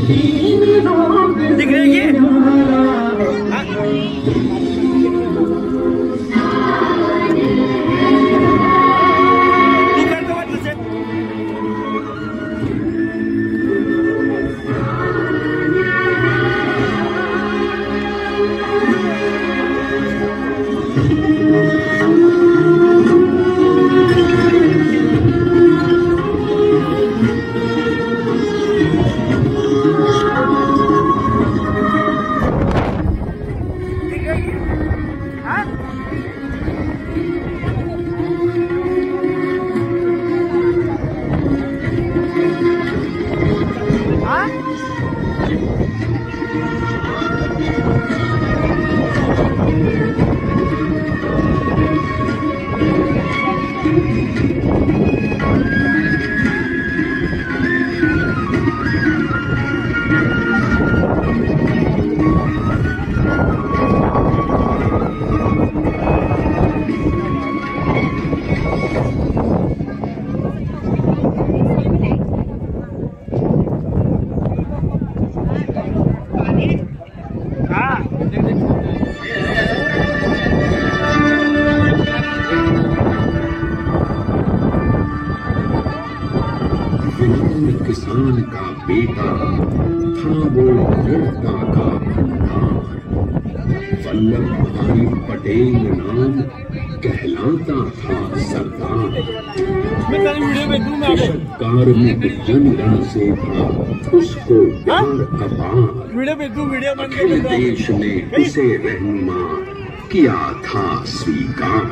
दिख रही है किसान का बेटा था वो वीरता का भंडार। वल्लभ भाई पटेल नाम कहलाता था सरदार। कार्मिक जनगण से था उसको प्यार अपार। अखिल देश ने उसे रहनुमा किया था स्वीकार।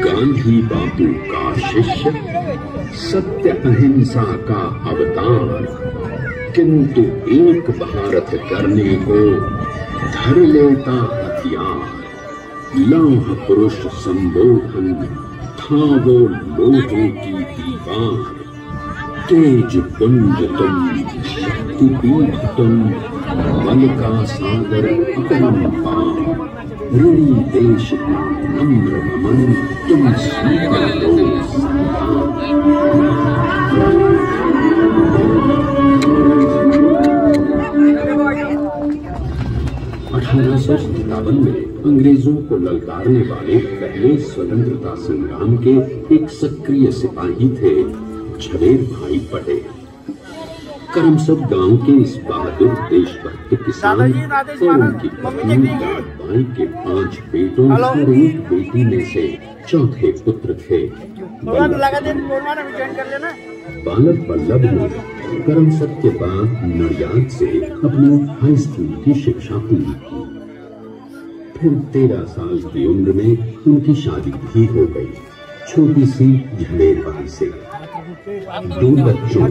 गांधी बापू का शिष्य, सत्य अहिंसा का अवतार, किंतु एक भारत करने को धर लेता हथियार। लौह पुरुष संबोधन था वो लोहे की दीवार। तेज पुंज तुम, शक्तिपीठ तुम, बल का सागर अपरंपार। ऋणी देश का नम्र नमन तुम स्वीकार लो सरदार। 1857 में अंग्रेजों को ललकारने वाले पहले स्वतंत्रता संग्राम के एक सक्रिय सिपाही थे झवेर भाई पटेल। करमसद गांव के इस बहादुर देशभक्त किसान और उनकी पत्नी लाडबाई के 5 बेटों और एक बेटी में से चौथे पुत्र थे बालक वल्लभ ने करमसद के बाद नडियाद से अपनी हाई स्कूल की शिक्षा पूरी की। फिर 13 साल की उम्र में उनकी शादी भी हो गई, छोटी सी झवेर बाई से। 2 बच्चों,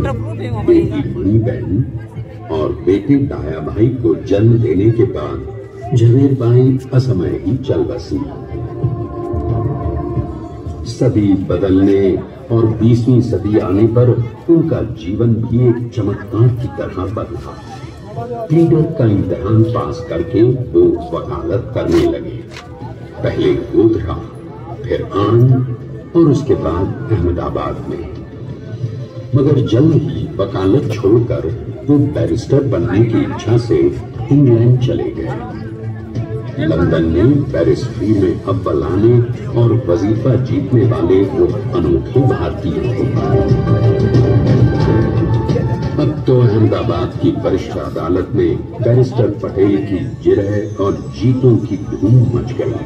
बेटी मणिबेन और बेटे डाया भाई को जन्म देने के बाद झवेर बाई असमय ही चल बसी। सदी बदलने और 20वीं सदी आने पर उनका जीवन भी एक चमत्कार की तरह बदला। लीडर का इम्तिहान पास करके वो वकालत करने लगे। पहले गोधरा, फिर आणंद और उसके बाद अहमदाबाद में। मगर जल्द ही वकालत छोड़कर वो बैरिस्टर बनने की इच्छा से इंग्लैंड चले गए। लंदन में बैरिस्ट्री में अव्वल आने और वजीफा जीतने वाले वो अनोखे भारतीय थे। अब तो अहमदाबाद की वरिष्ठ अदालत में बैरिस्टर पटेल की जिरह और जीतों की धूम मच गई।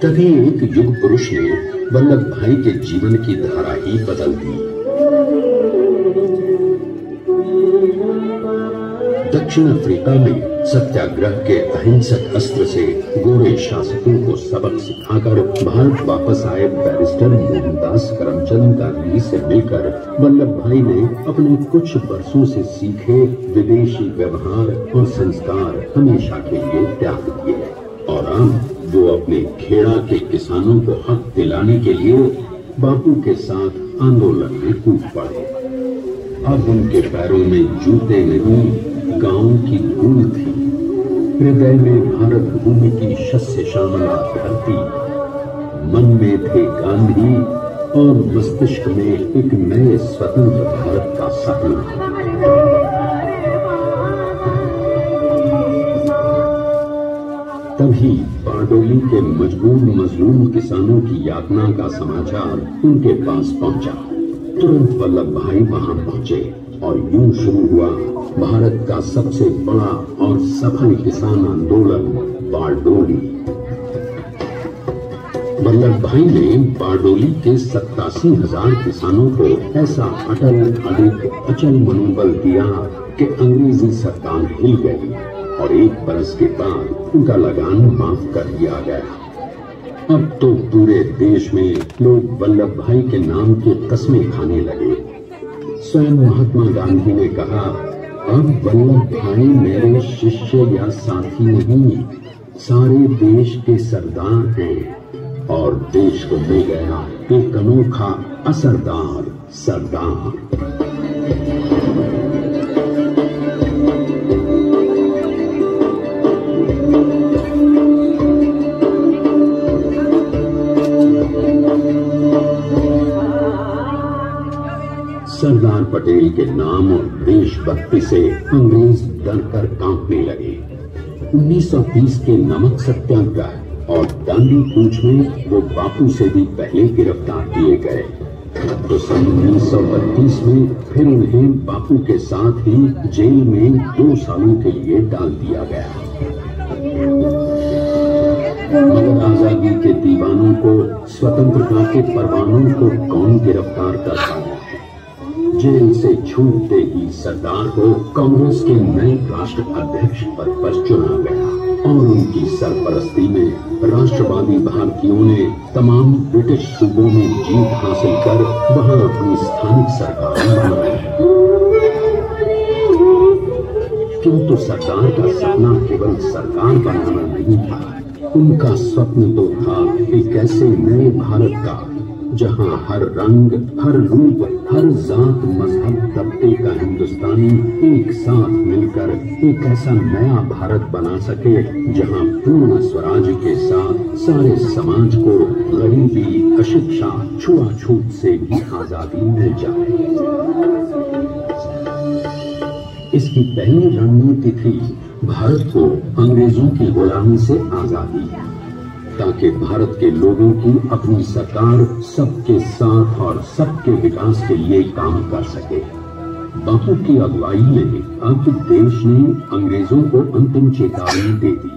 तभी एक युग पुरुष ने वल्लभ भाई के जीवन की धारा ही बदल दी। दक्षिण अफ्रीका में सत्याग्रह के अहिंसक अस्त्र से गोरे शासकों को सबक सिखाकर भारत वापस आए बैरिस्टर मोहनदास करमचंद गांधी से मिलकर वल्लभ भाई ने अपने कुछ वर्षों से सीखे विदेशी व्यवहार और संस्कार हमेशा के लिए त्याग दिए और अब वो अपने खेड़ा के किसानों को हक दिलाने के लिए बापू के साथ आंदोलन में कूद पड़े। अब उनके पैरों में जूते नहीं, गांव की धूल थी। हृदय में भारत भूमि की शस्य श्यामला धरती। मन में थे गांधी, और मस्तिष्क में एक नए स्वतंत्र भारत का सपना। तभी बारडोली के मजबूर मजलूम किसानों की यातना का समाचार उनके पास पहुंचा। तुरंत वल्लभ भाई वहां पहुंचे और यूं शुरू हुआ भारत का सबसे बड़ा और सफल किसान आंदोलन बारडोली। वल्लभ भाई ने बारडोली के 87,000 किसानों को ऐसा अटल अडिग अचल मनोबल दिया कि अंग्रेजी सरकार हिल गई और 1 बरस के बाद उनका लगान माफ कर दिया गया। अब तो पूरे देश में लोग वल्लभ भाई के नाम की कस्में खाने लगे। स्वयं महात्मा गांधी ने कहा, अब वल्लभ भाई मेरे शिष्य या साथी नहीं, सारे देश के सरदार हैं और देश को दे गया एक अनोखा असरदार सरदार। सरदार पटेल के नाम और देशभक्ति से अंग्रेज डरकर कांपने लगे। 1930 के नमक सत्याग्रह और दांडी कूच में वो बापू से भी पहले गिरफ्तार किए गए। तो सन 1932 में फिर उन्हें बापू के साथ ही जेल में 2 सालों के लिए डाल दिया गया। मगर आजादी के दीवानों को, स्वतंत्रता के परवानों को कौन गिरफ्तार करता है? जेल से छूटते ही सरदार को कांग्रेस के नए राष्ट्र अध्यक्ष पद पर चुना गया और उनकी सरपरस्ती में राष्ट्रवादी भारतीयों ने तमाम ब्रिटिश सूबों में जीत हासिल कर वहां अपनी स्थानिक सरकार बनाई। किंतु सरदार का सपना केवल सरकार बनाना नहीं था, उनका स्वप्न तो था एक ऐसे नए भारत का जहां हर रंग, हर रूप, हर जात, मजहब, तबके का हिंदुस्तानी एक साथ मिलकर एक ऐसा नया भारत बना सके जहां पूर्ण स्वराज के साथ सारे समाज को गरीबी, अशिक्षा, छुआछूत से भी आजादी मिल जाए। इसकी पहली रणनीति थी भारत को अंग्रेजों की गुलामी से आजादी, ताकि भारत के लोगों की अपनी सरकार सबके साथ और सबके विकास के लिए काम कर सके। बापू की अगुवाई में अब देश ने अंग्रेजों को अंतिम चेतावनी दे दी,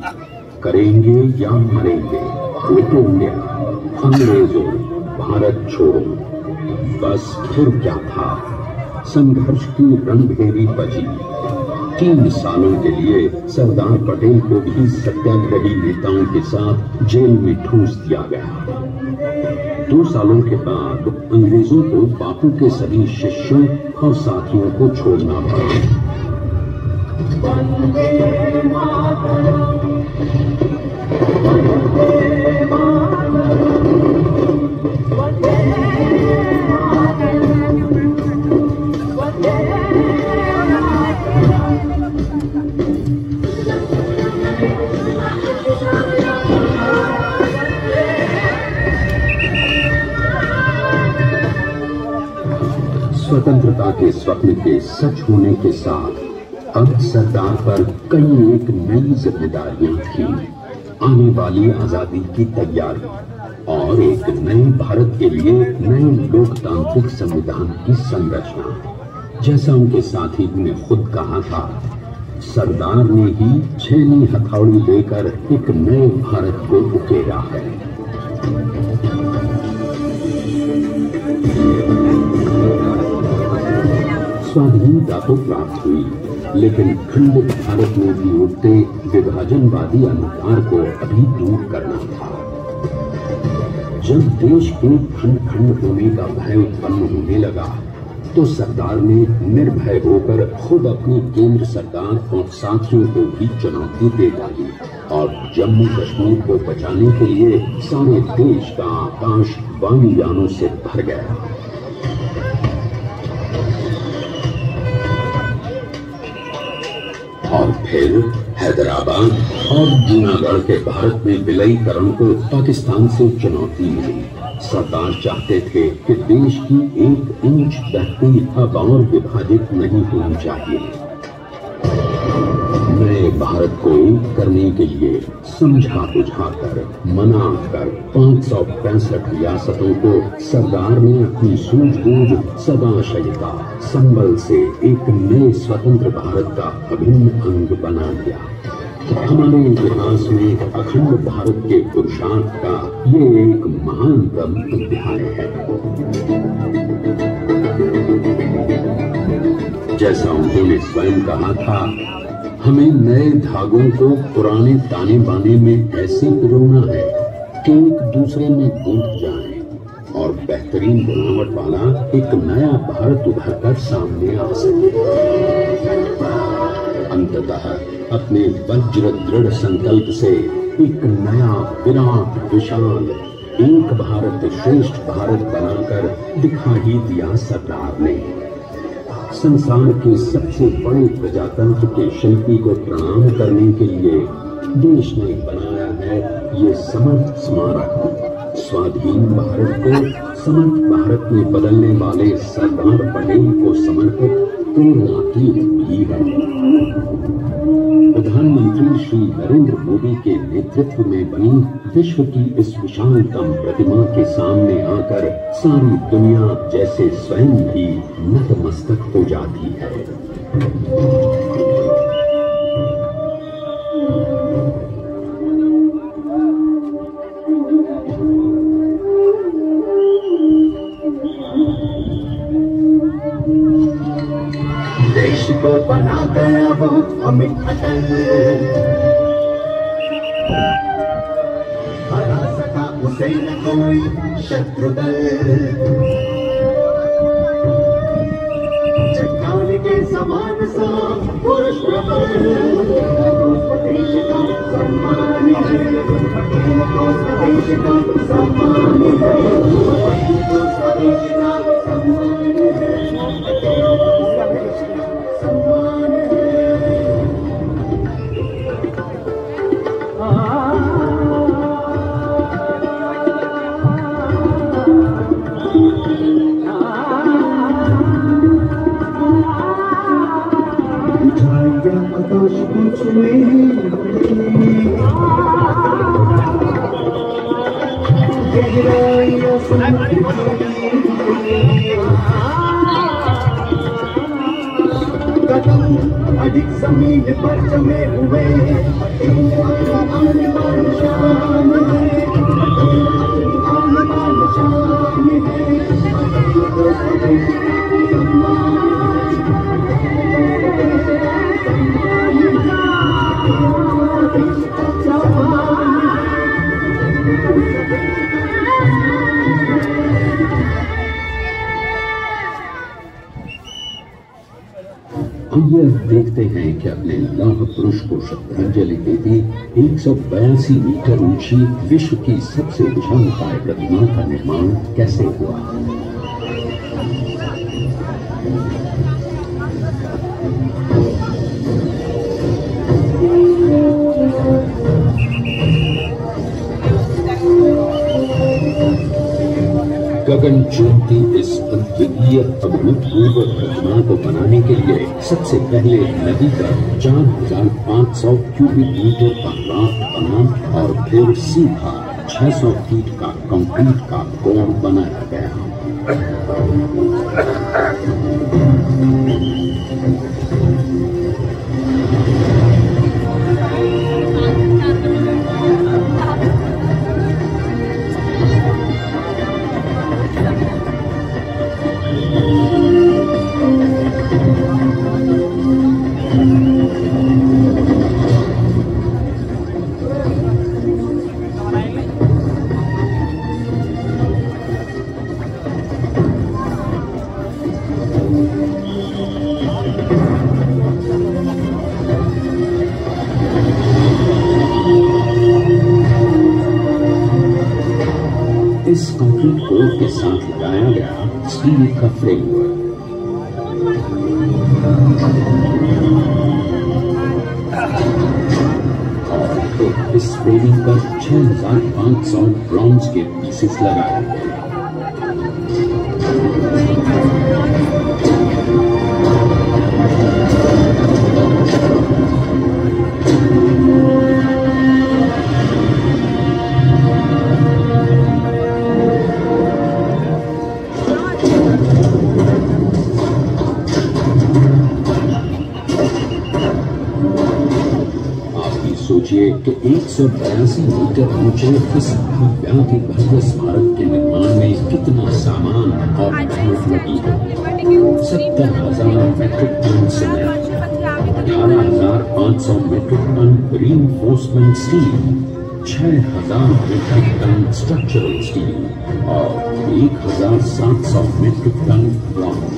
करेंगे या मरेंगे, क्विट इंडिया, अंग्रेजों भारत छोड़ो। बस फिर क्या था, संघर्ष की रणभेरी बची। 3 सालों के लिए सरदार पटेल को भी सत्याग्रही नेताओं के साथ जेल में ठूंस दिया गया। 2 सालों के बाद अंग्रेजों को बापू के सभी शिष्यों और साथियों को छोड़ना पड़ा। स्वतंत्रता के स्वप्न के सच होने के साथ अब सरदार पर कई एक नई जिम्मेदारियां थी। आने वाली आजादी की तैयारी और एक नए भारत के लिए नए लोकतांत्रिक संविधान की संरचना। जैसा उनके साथी ने खुद कहा था, सरदार ने ही 6वीं हथौड़ी देकर एक नए भारत को उकेरा है। स्वाधीनता तो प्राप्त हुई, लेकिन खंडित भारत में भी उठते विभाजनवादी अंधकार को अभी दूर करना था। जब देश के खंड खंड होने का भय उत्पन्न होने लगा, तो सरदार ने निर्भय होकर खुद अपनी केंद्र सरकार और साथियों को भी चुनौती दे डाली और जम्मू कश्मीर को बचाने के लिए सारे देश का आकाश वायुयानों से भर गया। और फिर हैदराबाद और जूनागढ़ के भारत में विलयीकरण को पाकिस्तान से चुनौती मिली। सरदार चाहते थे कि देश की 1 इंच धरती अब और विभाजित नहीं होनी चाहिए। नए भारत को एक करने के लिए समझा बुझाकर मना कर 565 रियासतों को सरदार ने अपनी सूझबूझ सदाशयता संबल से एक नए स्वतंत्र भारत का अभिन्न अंग बना दिया। हमारे इतिहास में अखंड भारत के पुरुषार्थ का ये एक महानतम अध्याय है। जैसा उन्होंने स्वयं कहा था, हमें नए धागों को पुराने ताने बाने में ऐसे पिरोना है कि एक दूसरे में गूंथ जाएं और बेहतरीन बनावट वाला एक नया भारत उभर कर सामने आ सके। अंततः अपने वज्र दृढ़ संकल्प से एक नया विराट विशाल एक भारत श्रेष्ठ भारत बनाकर दिखा ही दिया सरदार ने। संसार के सबसे बड़े प्रजातंत्र के शिल्पी को प्रणाम करने के लिए देश ने बनाया है ये समर्थ स्मारक। स्वाधीन भारत को समर्थ भारत में बदलने वाले सरदार पटेल को समर्पित प्रेरणा की भी है। प्रधानमंत्री श्री नरेंद्र मोदी के नेतृत्व में बनी विश्व की इस विशालतम प्रतिमा के सामने आकर सारी दुनिया जैसे स्वयं भी नतमस्तक हो जाती है। देश को बना गया वो अमित अटल, हरा सका उसे न कोई शत्रु दल। चट्टान के समान सा पुरुष प्रबल, देश का सम्मान है, देश का सम्मान है, देश का सम्मान है। अधिक जमीन पर जमे हुए आइए देखते हैं कि अपने लौह पुरुष को श्रद्धांजलि देती 182 मीटर ऊंची विश्व की सबसे विशालकाय प्रतिमा का निर्माण कैसे हुआ। गगन चुंबती इस अद्वितीय अभूतपूर्व प्रतिमा को बनाने के लिए सबसे पहले नदी का 4500 क्यूबिक मीटर का राफ्ट बना और फिर सीधा 600 फीट का कंक्रीट का कोण बनाया गया। इस कंक्रीट कोड के साथ लगाया गया स्टील का फ्रेमवर्क। और तो इस पेंटिंग पर 6500 ब्रॉन्ज के पीसेस लगाए गए। सोचिए कि 182 मीटर ऊंचे इस भव्य भव्य स्मारक के निर्माण में कितना सामान और मेहनत लगी है। 70,000 metric ton cement, 18,500 metric ton reinforcement steel, 6,000 metric ton structural steel और 1,700 metric ton bronze.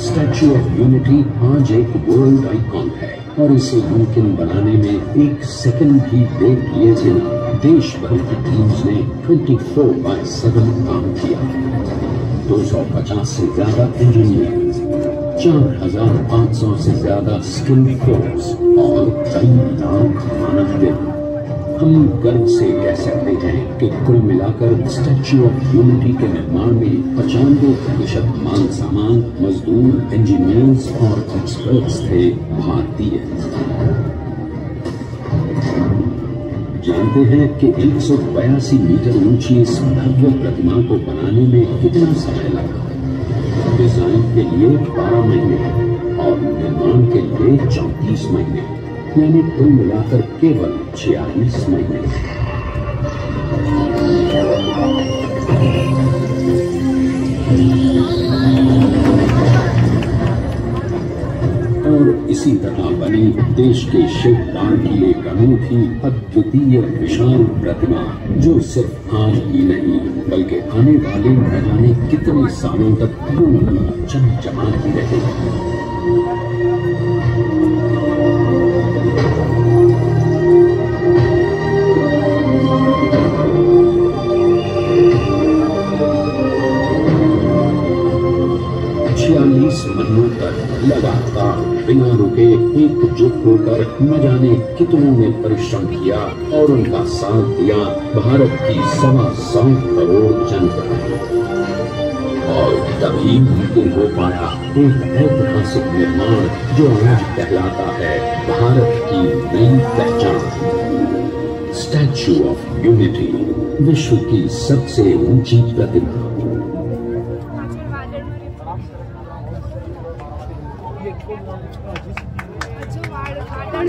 Statue of unity आज एक वर्ल्ड आइकॉन है और इसे मुमकिन बनाने में एक सेकंड भी ब्रेक लिए बिना देश भर की टीम्स ने 24/7 काम किया। 250 से ज्यादा इंजीनियर्स, 4,500 से ज्यादा स्किल्ड फोर्स और कई लाख मानव दिन। हम गर्व से कह सकते हैं कि कुल मिलाकर स्टैच्यू ऑफ यूनिटी के निर्माण में 95% माल सामान, मजदूर, इंजीनियर्स और एक्सपर्ट्स थे भारतीय। जानते हैं कि 182 मीटर ऊंची इस भव्य प्रतिमा को बनाने में कितना समय लगा? डिजाइन के लिए 12 महीने और निर्माण के लिए 34 महीने, यानी कुल मिलाकर केवल 46 महीने। और इसी तरह बनी देश के शिल्पकार की एक अनूठी अद्वितीय विशाल प्रतिमा, जो सिर्फ आज ही नहीं बल्कि आने वाले न जाने कितने सालों तक पूरी चमचमाती रहेगी। महीनों तक लगातार बिना रुके एकजुट होकर न जाने कितनों ने परिश्रम किया और उनका साथ दिया भारत की 125 करोड़ जनता। और तभी मुमकिन हो पाया एक ऐतिहासिक निर्माण जो आज कहलाता है भारत की नई पहचान। स्टैच्यू ऑफ यूनिटी, विश्व की सबसे ऊंची प्रतिमा।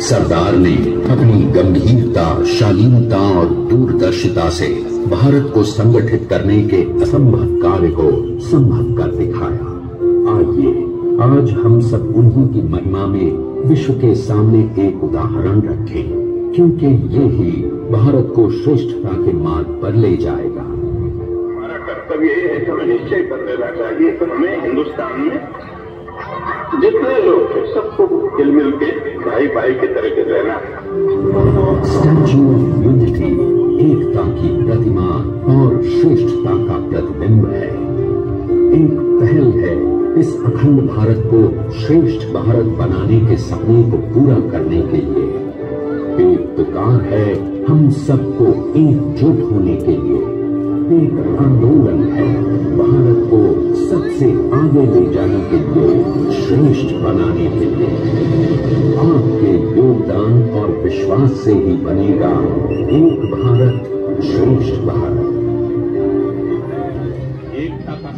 सरदार ने अपनी गंभीरता, शालीनता और दूरदर्शिता से भारत को संगठित करने के असंभव कार्य को संभव कर दिखाया। आइए आज हम सब उन्हीं की महिमा में विश्व के सामने एक उदाहरण रखें, क्योंकि ये ही भारत को श्रेष्ठता के मार्ग पर ले जाएगा। हमारा कर्तव्य ये है कि हमें निश्चय कर लेना चाहिए कि हमें हिंदुस्तान में जितने लोग हैं सबको हिल मिल के भाई भाई की तरह के रहना। स्टैच्यू ऑफ यूनिटी एकता की प्रतिमा और श्रेष्ठता का प्रतिबिंब है। एक पहल है इस अखंड भारत को श्रेष्ठ भारत बनाने के सपने को पूरा करने के लिए। एक पुकार है हम सबको एकजुट होने के लिए। एक आंदोलन है भारत को सबसे आगे ले जाने के लिए, श्रेष्ठ बनाने के लिए। आपके योगदान और विश्वास से ही बनेगा एक भारत श्रेष्ठ भारत। एकता का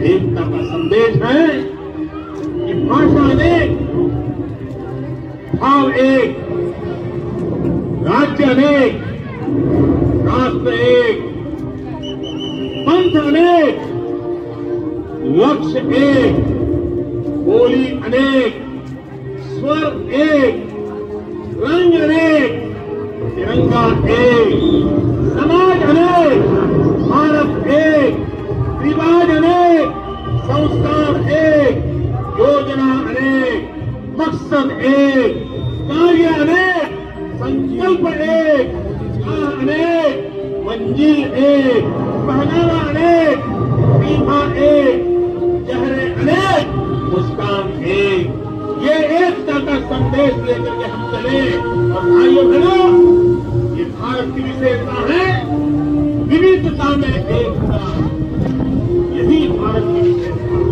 एकता का संदेश है कि भाषा अनेक, भाव एक, राज्य अनेक, राष्ट्र एक, पंथ अनेक, लक्ष्य एक, बोली अनेक, स्वर एक, रंग अनेक, तिरंगा एक, समाज अनेक, भारत एक, रिवाज अनेक, संस्कार एक, योजना अनेक, मकसद एक, कार्य अनेक, संकल्प एक, संदेश लेकर के हम चले। और भाइयों बहनों, ये भारत की विशेषता है, विविधता में एकता, यही भारत की विशेषता है।